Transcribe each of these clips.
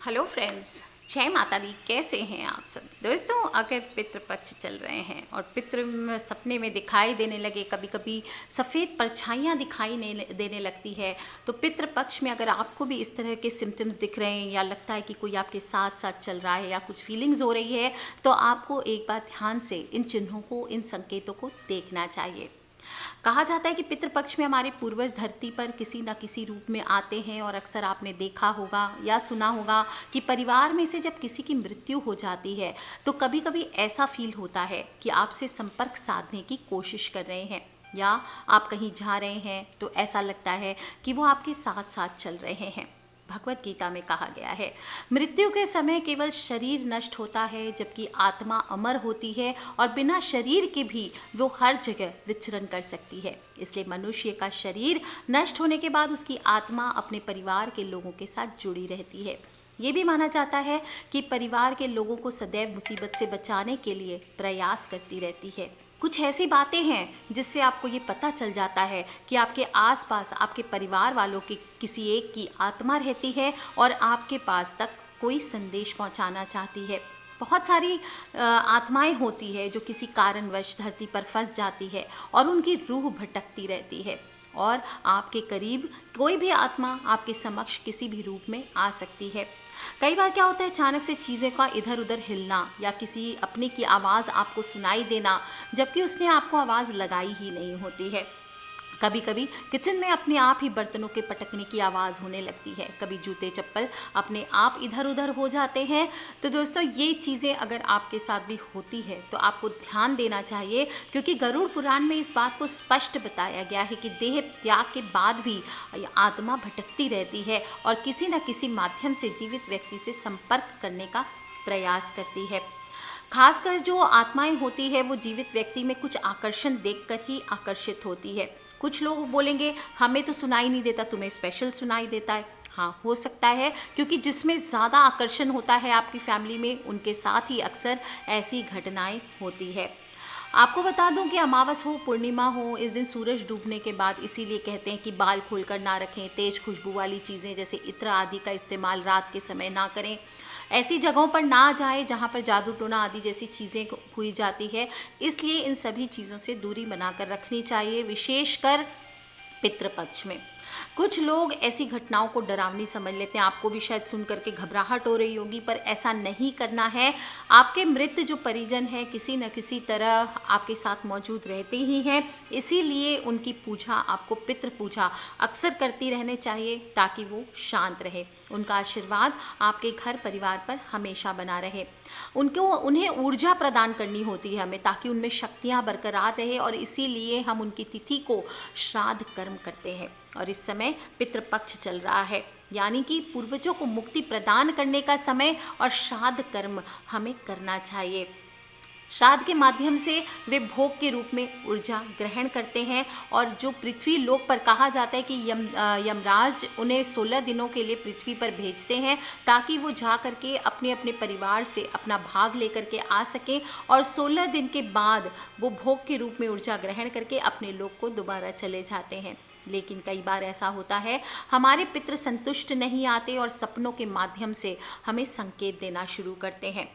Hello friends, जय माता दी। कैसे हैं आप सब दोस्तों? अगर पितृपक्ष चल रहे हैं और सपने में दिखाई देने लगे, कभी कभी सफ़ेद परछाइयाँ दिखाई देने लगती है, तो पितृपक्ष में अगर आपको भी इस तरह के सिम्टम्स दिख रहे हैं या लगता है कि कोई आपके साथ साथ चल रहा है या कुछ फीलिंग्स हो रही है, तो आपको एक बार ध्यान से इन चिन्हों को, इन संकेतों को देखना चाहिए। कहा जाता है कि पितृपक्ष में हमारे पूर्वज धरती पर किसी न किसी रूप में आते हैं और अक्सर आपने देखा होगा या सुना होगा कि परिवार में से जब किसी की मृत्यु हो जाती है तो कभी कभी ऐसा फील होता है कि आपसे संपर्क साधने की कोशिश कर रहे हैं, या आप कहीं जा रहे हैं तो ऐसा लगता है कि वो आपके साथ साथ चल रहे हैं। भगवत गीता में कहा गया है, मृत्यु के समय केवल शरीर नष्ट होता है जबकि आत्मा अमर होती है और बिना शरीर के भी वो हर जगह विचरण कर सकती है। इसलिए मनुष्य का शरीर नष्ट होने के बाद उसकी आत्मा अपने परिवार के लोगों के साथ जुड़ी रहती है। ये भी माना जाता है कि परिवार के लोगों को सदैव मुसीबत से बचाने के लिए प्रयास करती रहती है। कुछ ऐसी बातें हैं जिससे आपको ये पता चल जाता है कि आपके आसपास आपके परिवार वालों की किसी एक की आत्मा रहती है और आपके पास तक कोई संदेश पहुंचाना चाहती है। बहुत सारी आत्माएं होती है जो किसी कारणवश धरती पर फंस जाती है और उनकी रूह भटकती रहती है, और आपके करीब कोई भी आत्मा आपके समक्ष किसी भी रूप में आ सकती है। कई बार क्या होता है, अचानक से चीज़ें का इधर उधर हिलना या किसी अपने की आवाज़ आपको सुनाई देना जबकि उसने आपको आवाज़ लगाई ही नहीं होती है। कभी कभी किचन में अपने आप ही बर्तनों के पटकने की आवाज़ होने लगती है, कभी जूते चप्पल अपने आप इधर उधर हो जाते हैं। तो दोस्तों, ये चीज़ें अगर आपके साथ भी होती है तो आपको ध्यान देना चाहिए, क्योंकि गरुड़ पुराण में इस बात को स्पष्ट बताया गया है कि देह त्याग के बाद भी आत्मा भटकती रहती है और किसी न किसी माध्यम से जीवित व्यक्ति से संपर्क करने का प्रयास करती है। खासकर जो आत्माएं होती है वो जीवित व्यक्ति में कुछ आकर्षण देखकर ही आकर्षित होती है। कुछ लोग बोलेंगे हमें तो सुनाई नहीं देता, तुम्हें स्पेशल सुनाई देता है। हाँ, हो सकता है, क्योंकि जिसमें ज़्यादा आकर्षण होता है आपकी फैमिली में, उनके साथ ही अक्सर ऐसी घटनाएं होती है। आपको बता दूं कि अमावस हो, पूर्णिमा हो, इस दिन सूरज डूबने के बाद इसीलिए कहते हैं कि बाल खोलकर ना रखें, तेज खुशबू वाली चीज़ें जैसे इत्र आदि का इस्तेमाल रात के समय ना करें, ऐसी जगहों पर ना जाएं जहां पर जादू टोना आदि जैसी चीज़ें हुई जाती है। इसलिए इन सभी चीज़ों से दूरी बनाकर रखनी चाहिए, विशेषकर पितृपक्ष में। कुछ लोग ऐसी घटनाओं को डरावनी समझ लेते हैं, आपको भी शायद सुन करके घबराहट हो रही होगी, पर ऐसा नहीं करना है। आपके मृत जो परिजन हैं किसी न किसी तरह आपके साथ मौजूद रहते ही हैं, इसीलिए उनकी पूजा, आपको पितृ पूजा अक्सर करती रहनी चाहिए ताकि वो शांत रहे, उनका आशीर्वाद आपके घर परिवार पर हमेशा बना रहे। उन्हें ऊर्जा प्रदान करनी होती है हमें, ताकि उनमें शक्तियाँ बरकरार रहे, और इसीलिए हम उनकी तिथि को श्राद्ध कर्म करते हैं। और इस समय पितृपक्ष चल रहा है, यानी कि पूर्वजों को मुक्ति प्रदान करने का समय, और श्राद्ध कर्म हमें करना चाहिए। श्राद्ध के माध्यम से वे भोग के रूप में ऊर्जा ग्रहण करते हैं, और जो पृथ्वी लोक पर कहा जाता है कि यमराज उन्हें 16 दिनों के लिए पृथ्वी पर भेजते हैं ताकि वो जा करके अपने अपने परिवार से अपना भाग लेकर के आ सकें, और 16 दिन के बाद वो भोग के रूप में ऊर्जा ग्रहण करके अपने लोक को दोबारा चले जाते हैं। लेकिन कई बार ऐसा होता है, हमारे पितृ संतुष्ट नहीं आते और सपनों के माध्यम से हमें संकेत देना शुरू करते हैं।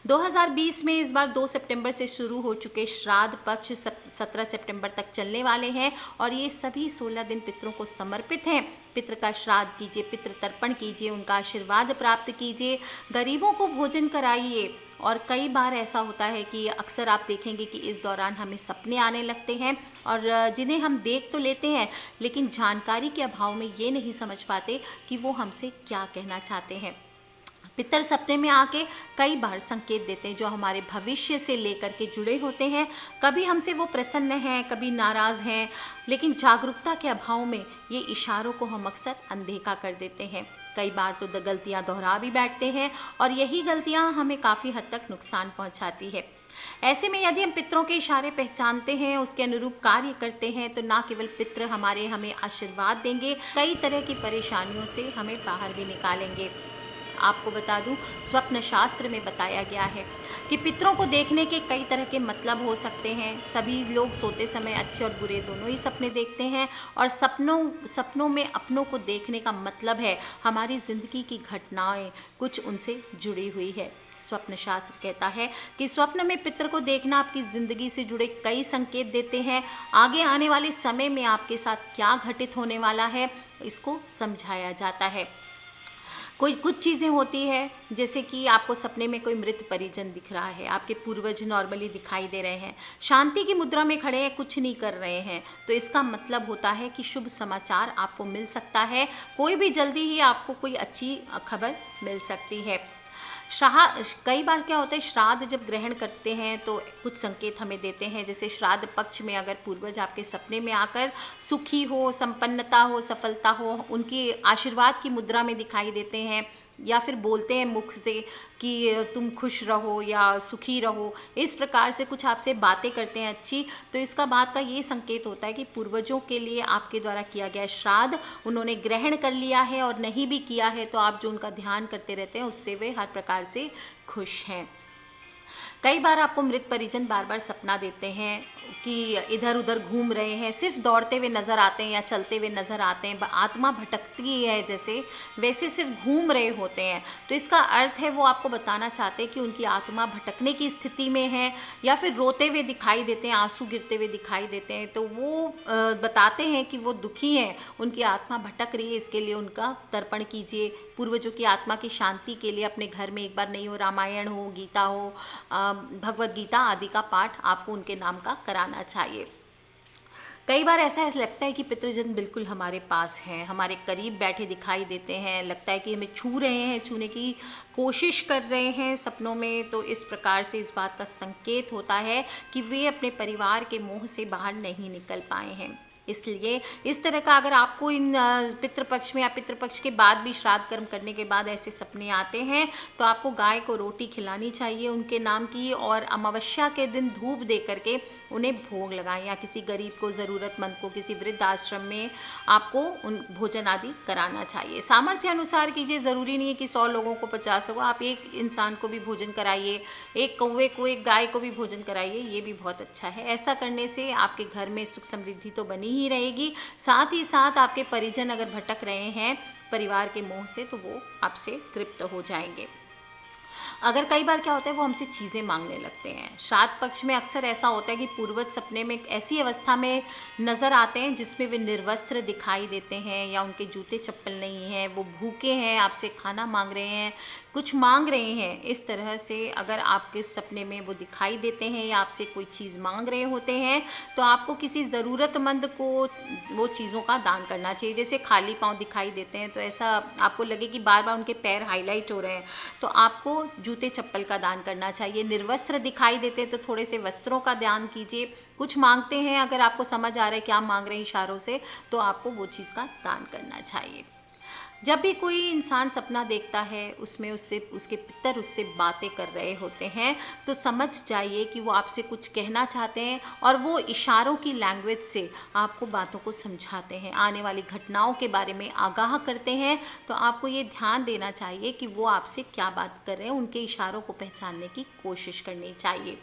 2020 में इस बार 2 सितंबर से शुरू हो चुके श्राद्ध पक्ष 17 सितंबर तक चलने वाले हैं, और ये सभी 16 दिन पितरों को समर्पित हैं। पितृ का श्राद्ध कीजिए, पितृ तर्पण कीजिए, उनका आशीर्वाद प्राप्त कीजिए, गरीबों को भोजन कराइए। और कई बार ऐसा होता है कि अक्सर आप देखेंगे कि इस दौरान हमें सपने आने लगते हैं, और जिन्हें हम देख तो लेते हैं लेकिन जानकारी के अभाव में ये नहीं समझ पाते कि वो हमसे क्या कहना चाहते हैं। पितर सपने में आके कई बार संकेत देते हैं जो हमारे भविष्य से लेकर के जुड़े होते हैं। कभी हमसे वो प्रसन्न हैं, कभी नाराज़ हैं, लेकिन जागरूकता के अभाव में ये इशारों को हम अक्सर अनदेखा कर देते हैं। कई बार तो गलतियाँ दोहरा भी बैठते हैं, और यही गलतियाँ हमें काफ़ी हद तक नुकसान पहुँचाती है। ऐसे में यदि हम पितरों के इशारे पहचानते हैं, उसके अनुरूप कार्य करते हैं, तो ना केवल पितर हमें आशीर्वाद देंगे, कई तरह की परेशानियों से हमें बाहर भी निकालेंगे। आपको बता दूं, स्वप्न शास्त्र में बताया गया है कि पितरों को देखने के कई तरह के मतलब हो सकते हैं। सभी लोग सोते समय अच्छे और बुरे दोनों ही सपने देखते हैं, और सपनों में अपनों को देखने का मतलब है हमारी ज़िंदगी की घटनाएं कुछ उनसे जुड़ी हुई है। स्वप्न शास्त्र कहता है कि स्वप्न में पितर को देखना आपकी ज़िंदगी से जुड़े कई संकेत देते हैं। आगे आने वाले समय में आपके साथ क्या घटित होने वाला है, इसको समझाया जाता है। कोई कुछ चीज़ें होती है, जैसे कि आपको सपने में कोई मृत परिजन दिख रहा है, आपके पूर्वज नॉर्मली दिखाई दे रहे हैं, शांति की मुद्रा में खड़े हैं, कुछ नहीं कर रहे हैं, तो इसका मतलब होता है कि शुभ समाचार आपको मिल सकता है। कोई भी जल्दी ही आपको कोई अच्छी खबर मिल सकती है। कई बार क्या होता है, श्राद्ध जब ग्रहण करते हैं तो कुछ संकेत हमें देते हैं। जैसे श्राद्ध पक्ष में अगर पूर्वज आपके सपने में आकर सुखी हो, संपन्नता हो, सफलता हो, उनकी आशीर्वाद की मुद्रा में दिखाई देते हैं, या फिर बोलते हैं मुख से कि तुम खुश रहो या सुखी रहो, इस प्रकार से कुछ आपसे बातें करते हैं अच्छी, तो इसका बात का ये संकेत होता है कि पूर्वजों के लिए आपके द्वारा किया गया श्राद्ध उन्होंने ग्रहण कर लिया है, और नहीं भी किया है तो आप जो उनका ध्यान करते रहते हैं उससे वे हर प्रकार से खुश हैं। कई बार आपको मृत परिजन बार बार सपना देते हैं कि इधर उधर घूम रहे हैं, सिर्फ दौड़ते हुए नज़र आते हैं या चलते हुए नज़र आते हैं, आत्मा भटकती है जैसे, वैसे सिर्फ घूम रहे होते हैं। तो इसका अर्थ है वो आपको बताना चाहते हैं कि उनकी आत्मा भटकने की स्थिति में है, या फिर रोते हुए दिखाई देते हैं, आंसू गिरते हुए दिखाई देते हैं, तो वो बताते हैं कि वो दुखी हैं, उनकी आत्मा भटक रही है, इसके लिए उनका तर्पण कीजिए। पूर्वजों की आत्मा की शांति के लिए अपने घर में एक बार नहीं हो रामायण हो, गीता हो, भगवत गीता आदि का पाठ आपको उनके नाम का कराना चाहिए। कई बार ऐसा लगता है कि पितृजन बिल्कुल हमारे पास हैं, हमारे करीब बैठे दिखाई देते हैं, लगता है कि हमें छू रहे हैं, छूने की कोशिश कर रहे हैं सपनों में। तो इस प्रकार से इस बात का संकेत होता है कि वे अपने परिवार के मोह से बाहर नहीं निकल पाए हैं। इसलिए इस तरह का अगर आपको इन पितृपक्ष में या पितृपक्ष के बाद भी श्राद्ध कर्म करने के बाद ऐसे सपने आते हैं, तो आपको गाय को रोटी खिलानी चाहिए उनके नाम की, और अमावस्या के दिन धूप दे करके उन्हें भोग लगाएं, या किसी गरीब को, ज़रूरतमंद को, किसी वृद्ध आश्रम में आपको उन भोजन आदि कराना चाहिए। सामर्थ्य अनुसार कीजिए, ज़रूरी नहीं है कि 100 लोगों को, 50 लोगों, आप एक इंसान को भी भोजन कराइए, एक कौवे को, एक गाय को भी भोजन कराइए, ये भी बहुत अच्छा है। ऐसा करने से आपके घर में सुख समृद्धि तो बनी ही रहेगी, साथ ही साथ आपके परिजन अगर भटक रहे हैं परिवार के मोह से, तो वो आपसे तृप्त हो जाएंगे। अगर कई बार क्या होता है, वो हमसे चीज़ें मांगने लगते हैं। श्राद्ध पक्ष में अक्सर ऐसा होता है कि पूर्वज सपने में एक ऐसी अवस्था में नज़र आते हैं जिसमें वे निर्वस्त्र दिखाई देते हैं, या उनके जूते चप्पल नहीं हैं, वो भूखे हैं, आपसे खाना मांग रहे हैं, कुछ मांग रहे हैं। इस तरह से अगर आपके सपने में वो दिखाई देते हैं या आपसे कोई चीज़ मांग रहे होते हैं, तो आपको किसी ज़रूरतमंद को वो चीज़ों का दान करना चाहिए। जैसे खाली पाँव दिखाई देते हैं, तो ऐसा आपको लगे कि बार बार उनके पैर हाईलाइट हो रहे हैं, तो आपको जूते चप्पल का दान करना चाहिए। निर्वस्त्र दिखाई देते हैं तो थोड़े से वस्त्रों का दान कीजिए। कुछ मांगते हैं, अगर आपको समझ आ रहा है क्या मांग रहे हैं इशारों से, तो आपको वो चीज़ का दान करना चाहिए। जब भी कोई इंसान सपना देखता है, उसमें उसके पितर उससे बातें कर रहे होते हैं, तो समझ जाइए कि वो आपसे कुछ कहना चाहते हैं, और वो इशारों की लैंग्वेज से आपको बातों को समझाते हैं, आने वाली घटनाओं के बारे में आगाह करते हैं। तो आपको ये ध्यान देना चाहिए कि वो आपसे क्या बात कर रहे हैं, उनके इशारों को पहचानने की कोशिश करनी चाहिए।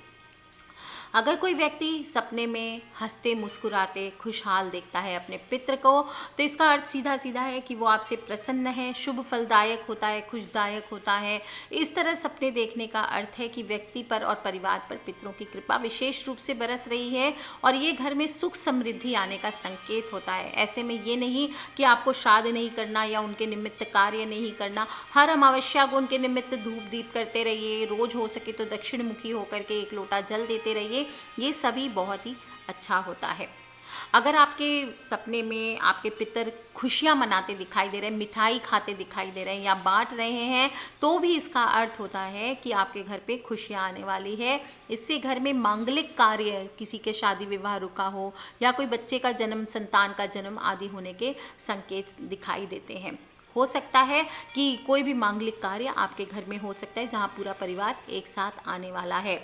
अगर कोई व्यक्ति सपने में हंसते मुस्कुराते खुशहाल देखता है अपने पितर को, तो इसका अर्थ सीधा सीधा है कि वो आपसे प्रसन्न है, शुभ फलदायक होता है, खुशदायक होता है। इस तरह सपने देखने का अर्थ है कि व्यक्ति पर और परिवार पर पितरों की कृपा विशेष रूप से बरस रही है, और ये घर में सुख समृद्धि आने का संकेत होता है। ऐसे में ये नहीं कि आपको श्राद्ध नहीं करना या उनके निमित्त कार्य नहीं करना। हर अमावस्या को उनके निमित्त धूप दीप करते रहिए, रोज हो सके तो दक्षिण मुखी होकर के 1 लोटा जल देते रहिए, ये सभी बहुत ही अच्छा होता है। अगर आपके सपने में आपके पितर खुशियां मनाते दिखाई दे रहे हैं, मिठाई खाते दिखाई दे रहे हैं या बांट रहे हैं, तो भी इसका अर्थ होता है कि आपके घर पे खुशियां आने वाली है। इससे घर में मांगलिक कार्य, किसी के शादी विवाह रुका हो या कोई बच्चे का जन्म, संतान का जन्म आदि होने के संकेत दिखाई देते हैं। हो सकता है कि कोई भी मांगलिक कार्य आपके घर में हो सकता है जहाँ पूरा परिवार एक साथ आने वाला है।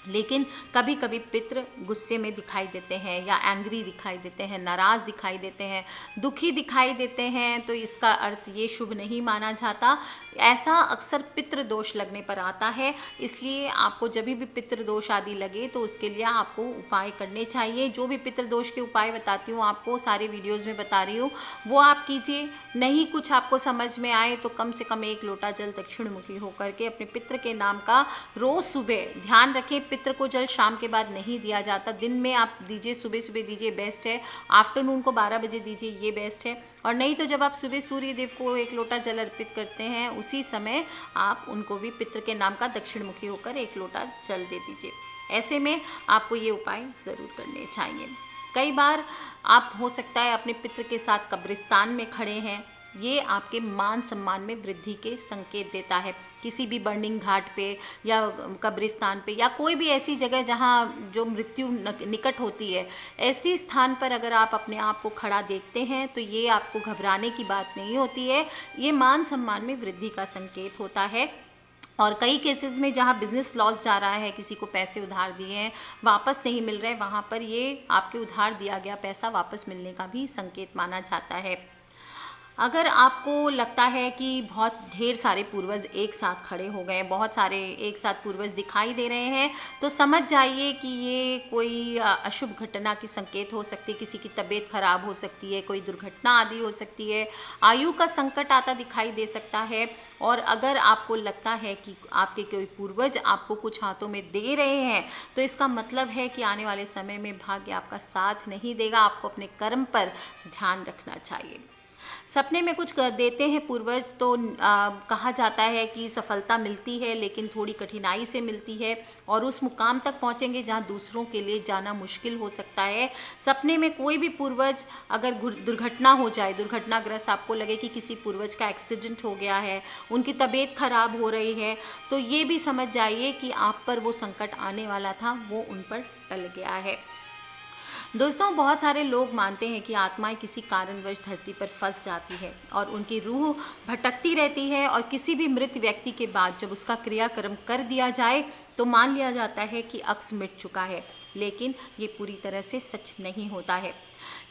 लेकिन कभी कभी पितृ गुस्से में दिखाई देते हैं या एंग्री दिखाई देते हैं, नाराज़ दिखाई देते हैं, दुखी दिखाई देते हैं, तो इसका अर्थ ये शुभ नहीं माना जाता। ऐसा अक्सर पितृ दोष लगने पर आता है। इसलिए आपको जब भी पितृ दोष आदि लगे तो उसके लिए आपको उपाय करने चाहिए। जो भी पितृ दोष के उपाय बताती हूँ आपको, सारे वीडियोज़ में बता रही हूँ, वो आप कीजिए। नहीं कुछ आपको समझ में आए तो कम से कम 1 लोटा जल दक्षिण मुखी होकर के अपने पितृ के नाम का रोज़ सुबह, ध्यान रखें पितृ को जल शाम के बाद नहीं दिया जाता, दिन में आप दीजिए, सुबह सुबह दीजिए बेस्ट है, आफ्टरनून को 12 बजे दीजिए ये बेस्ट है। और नहीं तो जब आप सुबह सूर्य देव को 1 लोटा जल अर्पित करते हैं उसी समय आप उनको भी पितृ के नाम का दक्षिण मुखी होकर 1 लोटा जल दे दीजिए। ऐसे में आपको ये उपाय ज़रूर करने चाहिए। कई बार आप हो सकता है अपने पितृ के साथ कब्रिस्तान में खड़े हैं, ये आपके मान सम्मान में वृद्धि के संकेत देता है। किसी भी बर्निंग घाट पे या कब्रिस्तान पे या कोई भी ऐसी जगह जहाँ जो मृत्यु निकट होती है, ऐसी स्थान पर अगर आप अपने आप को खड़ा देखते हैं तो ये आपको घबराने की बात नहीं होती है, ये मान सम्मान में वृद्धि का संकेत होता है। और कई केसेस में जहाँ बिजनेस लॉस जा रहा है, किसी को पैसे उधार दिए हैं वापस नहीं मिल रहे, वहाँ पर ये आपके उधार दिया गया पैसा वापस मिलने का भी संकेत माना जाता है। अगर आपको लगता है कि बहुत ढेर सारे पूर्वज एक साथ खड़े हो गए, बहुत सारे एक साथ पूर्वज दिखाई दे रहे हैं, तो समझ जाइए कि ये कोई अशुभ घटना की संकेत हो सकती है। किसी की तबीयत खराब हो सकती है, कोई दुर्घटना आदि हो सकती है, आयु का संकट आता दिखाई दे सकता है। और अगर आपको लगता है कि आपके कोई पूर्वज आपको कुछ हाथों में दे रहे हैं तो इसका मतलब है कि आने वाले समय में भाग्य आपका साथ नहीं देगा। आपको अपने कर्म पर ध्यान रखना चाहिए। सपने में कुछ देते हैं पूर्वज तो कहा जाता है कि सफलता मिलती है, लेकिन थोड़ी कठिनाई से मिलती है और उस मुकाम तक पहुंचेंगे जहां दूसरों के लिए जाना मुश्किल हो सकता है। सपने में कोई भी पूर्वज अगर दुर्घटना हो जाए, दुर्घटनाग्रस्त आपको लगे कि किसी पूर्वज का एक्सीडेंट हो गया है, उनकी तबीयत खराब हो रही है, तो ये भी समझ जाइए कि आप पर वो संकट आने वाला था वो उन पर टल गया है। दोस्तों, बहुत सारे लोग मानते हैं कि आत्माएं किसी कारणवश धरती पर फंस जाती है और उनकी रूह भटकती रहती है, और किसी भी मृत व्यक्ति के बाद जब उसका क्रियाकर्म कर दिया जाए तो मान लिया जाता है कि अक्स मिट चुका है, लेकिन ये पूरी तरह से सच नहीं होता है।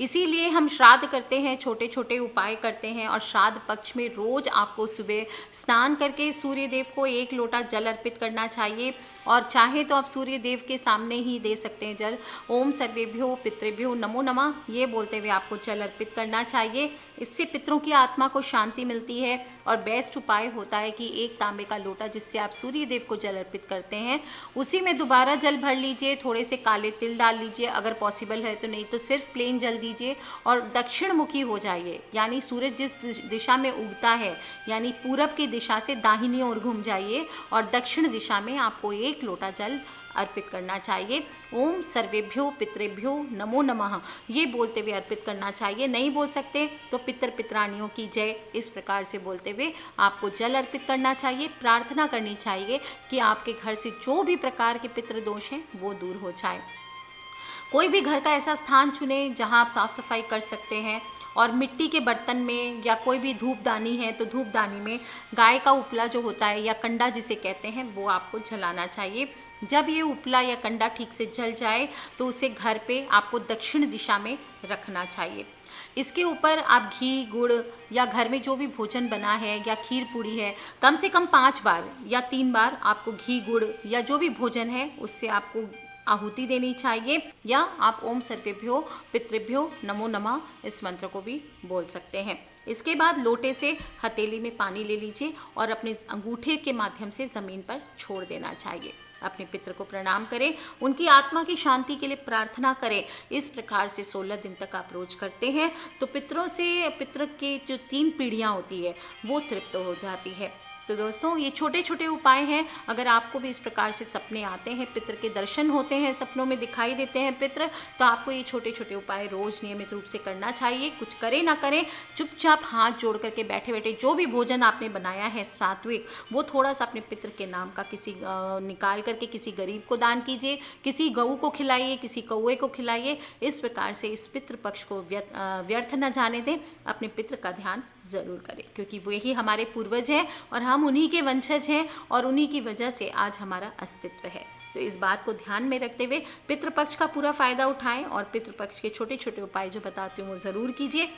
इसीलिए हम श्राद्ध करते हैं, छोटे छोटे उपाय करते हैं, और श्राद्ध पक्ष में रोज़ आपको सुबह स्नान करके सूर्य देव को 1 लोटा जल अर्पित करना चाहिए। और चाहे तो आप सूर्य देव के सामने ही दे सकते हैं जल। ओम सर्वेभ्यो पितृभ्यो नमो नमः ये बोलते हुए आपको जल अर्पित करना चाहिए। इससे पितरों की आत्मा को शांति मिलती है। और बेस्ट उपाय होता है कि 1 तांबे का लोटा जिससे आप सूर्य देव को जल अर्पित करते हैं उसी में दोबारा जल भर लीजिए, थोड़े से काले तिल डाल लीजिए अगर पॉसिबल है तो, नहीं तो सिर्फ प्लेन जल दीजिए और दक्षिण मुखी हो जाइए। यानी सूरज जिस दिशा में उगता है, यानी पूरब की दिशा से दाहिनी ओर घूम जाइए और दक्षिण दिशा में आपको 1 लोटा जल अर्पित करना चाहिए। ओम सर्वेभ्यो पितृभ्यो नमो नमः ये बोलते हुए अर्पित करना चाहिए। नहीं बोल सकते तो पितर पितरानियों की जय इस प्रकार से बोलते हुए आपको जल अर्पित करना चाहिए। प्रार्थना करनी चाहिए कि आपके घर से जो भी प्रकार के पितृदोष हैं वो दूर हो जाए। कोई भी घर का ऐसा स्थान चुने जहां आप साफ़ सफाई कर सकते हैं, और मिट्टी के बर्तन में या कोई भी धूपदानी है तो धूपदानी में गाय का उपला जो होता है या कंडा जिसे कहते हैं वो आपको जलाना चाहिए। जब ये उपला या कंडा ठीक से जल जाए तो उसे घर पे आपको दक्षिण दिशा में रखना चाहिए। इसके ऊपर आप घी गुड़ या घर में जो भी भोजन बना है या खीर पूड़ी है, कम से कम 5 बार या 3 बार आपको घी गुड़ या जो भी भोजन है उससे आपको आहुति देनी चाहिए। या आप ओम सर्वेभ्यो पितृभ्यो नमो नमः इस मंत्र को भी बोल सकते हैं। इसके बाद लोटे से हथेली में पानी ले लीजिए और अपने अंगूठे के माध्यम से ज़मीन पर छोड़ देना चाहिए। अपने पितृ को प्रणाम करें, उनकी आत्मा की शांति के लिए प्रार्थना करें। इस प्रकार से 16 दिन तक आप रोज करते हैं तो पितरों से, पितृ की जो 3 पीढ़ियाँ होती है वो तृप्त हो जाती है। तो दोस्तों, ये छोटे छोटे उपाय हैं। अगर आपको भी इस प्रकार से सपने आते हैं, पितृ के दर्शन होते हैं, सपनों में दिखाई देते हैं पितृ, तो आपको ये छोटे छोटे उपाय रोज़ नियमित रूप से करना चाहिए। कुछ करें ना करें, चुपचाप हाथ जोड़ करके बैठे बैठे जो भी भोजन आपने बनाया है सात्विक, वो थोड़ा सा अपने पितृ के नाम का किसी निकाल करके किसी गरीब को दान कीजिए, किसी गऊ को खिलाइए, किसी कौए को खिलाइए। इस प्रकार से इस पितृ पक्ष को व्यर्थ न जाने दें। अपने पितृ का ध्यान ज़रूर करें, क्योंकि वो ही हमारे पूर्वज हैं और हम उन्हीं के वंशज हैं और उन्हीं की वजह से आज हमारा अस्तित्व है। तो इस बात को ध्यान में रखते हुए पितृपक्ष का पूरा फ़ायदा उठाएं और पितृपक्ष के छोटे छोटे उपाय जो बताती हूँ वो ज़रूर कीजिए।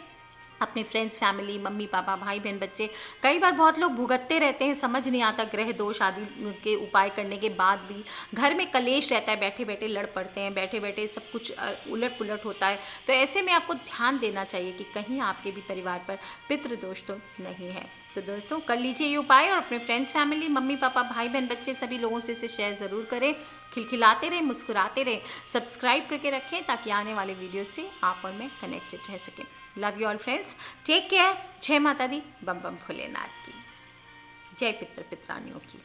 अपने फ्रेंड्स, फैमिली, मम्मी पापा, भाई बहन, बच्चे, कई बार बहुत लोग भुगतते रहते हैं, समझ नहीं आता ग्रह दोष आदि के उपाय करने के बाद भी घर में कलेश रहता है, बैठे बैठे लड़ पड़ते हैं, बैठे बैठे सब कुछ उलट पुलट होता है। तो ऐसे में आपको ध्यान देना चाहिए कि कहीं आपके भी परिवार पर पितृदोष तो नहीं है। तो दोस्तों कर लीजिए ये उपाय और अपने फ्रेंड्स, फैमिली, मम्मी पापा, भाई बहन, बच्चे सभी लोगों से इसे शेयर ज़रूर करें। खिलखिलाते रहें, मुस्कुराते रहें, सब्सक्राइब करके रखें ताकि आने वाले वीडियो से आप और मैं कनेक्टेड रह सकें। Love you all friends, take care. जय माता दी, बम बम भोलेनाथ की जय, पितृ पितरानियों की।